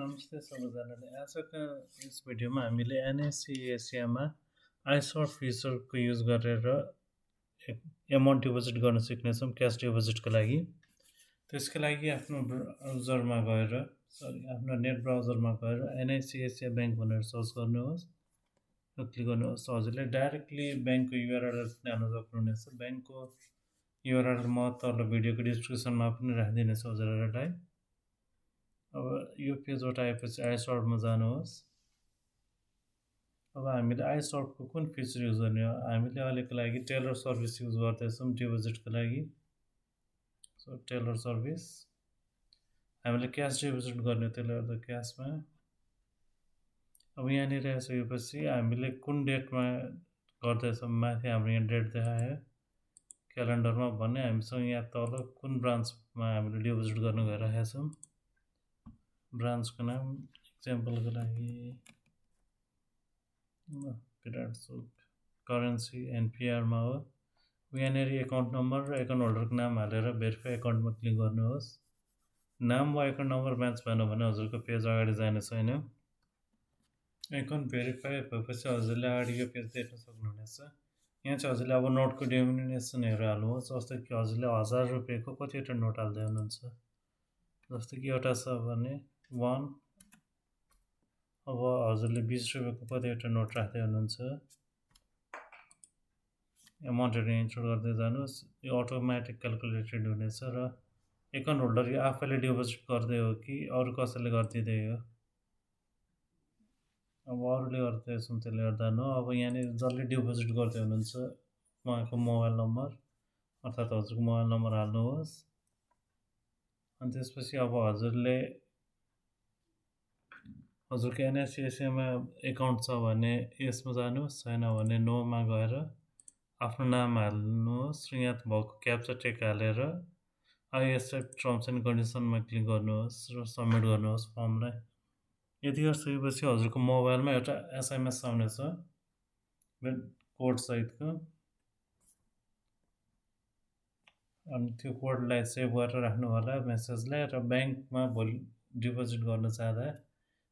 नमस्ते सबैजनाले आजको यस भिडियोमा हामीले NIC एसियामा iServe फिचरको युज गरेर एमाउन्ट डिपोजिट गर्न सिक्नेछौँ क्यास डिपोजिटको लागि। त्यसको लागि आफ्नो ब्राउजरमा गएर आफ्नो नेट ब्राउजरमा गएर NIC ASIA Bank भनेर सर्च गर्नुहोस् र क्लिक गर्नुहोस्। हजुरले डाइरेक्टली ब्याङ्कको URL जान सक्नुहुनेछ। ब्याङ्कको URL म तल भिडियोको डिस्क्रिप्सनमा पनि राखिदिनेछु हजुरहरूलाई। अब यो पेजबाट आएपछि iServeमा जानुहोस्। अब हामीले iServeको कुन फिचर युज गर्ने हो? हामीले अहिलेको लागि टेलर सर्भिस युज गर्दैछौँ डिपोजिटको लागि। सो टेलर सर्भिस हामीले क्यास डिपोजिट गर्ने हो, त्यसले गर्दा क्यासमा। अब यहाँनिर आइसकेपछि हामीले कुन डेटमा गर्दैछौँ, माथि हाम्रो यहाँ डेट देखायो क्यालेन्डरमा भने हामीसँग यहाँ तल कुन ब्रान्चमा हामीले डिपोजिट गर्न गइरहेका छौँ। ब्रान्चको नाम इक्जाम्पलको लागि करेन्सी NPRमा हो। यहाँनिर एकाउन्ट नम्बर र एकाउन्ट होल्डरको नाम हालेर भेरिफाई एकाउन्टमा क्लिक गर्नुहोस्। नाम वा एकाउन्ट नम्बर म्याच भएन भने हजुरको पेज अगाडि जाने छैन। एकाउन्ट भेरिफाई भएपछि हजुरले अगाडि यो पेज देख्न सक्नुहुनेछ। यहाँ चाहिँ हजुरले अब नोटको डिनोमिनेसनहरू हाल्नुहोस्। जस्तै कि हजुरले 1000 रुपियाँको कतिवटा नोट हाल्दै हुनुहुन्छ। जस्तै कि एउटा छ भने 1। अब हजुरले 20 रुपियाँको कतिवटा नोट राख्दै हुनुहुन्छ। एमाउन्टहरू इन्टर गर्दै जानुहोस्। यो अटोमेटिक क्यालकुलेटेड हुनेछ र एकाउन्ट होल्डर यो आफैले डिपोजिट गर्दै हो कि अरू कसैले गरिदिँदै हो? अब अरूले गर्दैछौँ त्यसले गर्दा न। अब यहाँनिर जसले डिपोजिट गर्दै हुनुहुन्छ उहाँको मोबाइल नम्बर अर्थात् हजुरको मोबाइल नम्बर हाल्नुहोस्। अनि त्यसपछि अब हजुरले हजुरको NIC एसियामा एकाउन्ट छ भने यसमा जानुहोस्, छैन भने नोमा गएर आफ्नो नाम हाल्नुहोस् र यहाँ भएको क्याप्चा टेक हालेर iServe टर्म्स एन्ड कन्डिसनमा क्लिक गर्नुहोस् र सबमिट गर्नुहोस् फर्मलाई। यति गरिसकेपछि हजुरको मोबाइलमा एउटा SMS आउनेछ कोड सहितको। अनि त्यो कोडलाई सेभ गरेर राख्नु होला मेसेजलाई। र ब्याङ्कमा भोलि डिपोजिट गर्न चाहँदा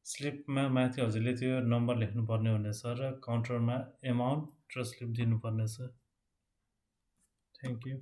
स्लिपमा माथि हजुरले त्यो नम्बर लेख्नुपर्ने हुनेछ र काउन्टरमा एमाउन्ट र स्लिप दिनुपर्नेछ। Thank you.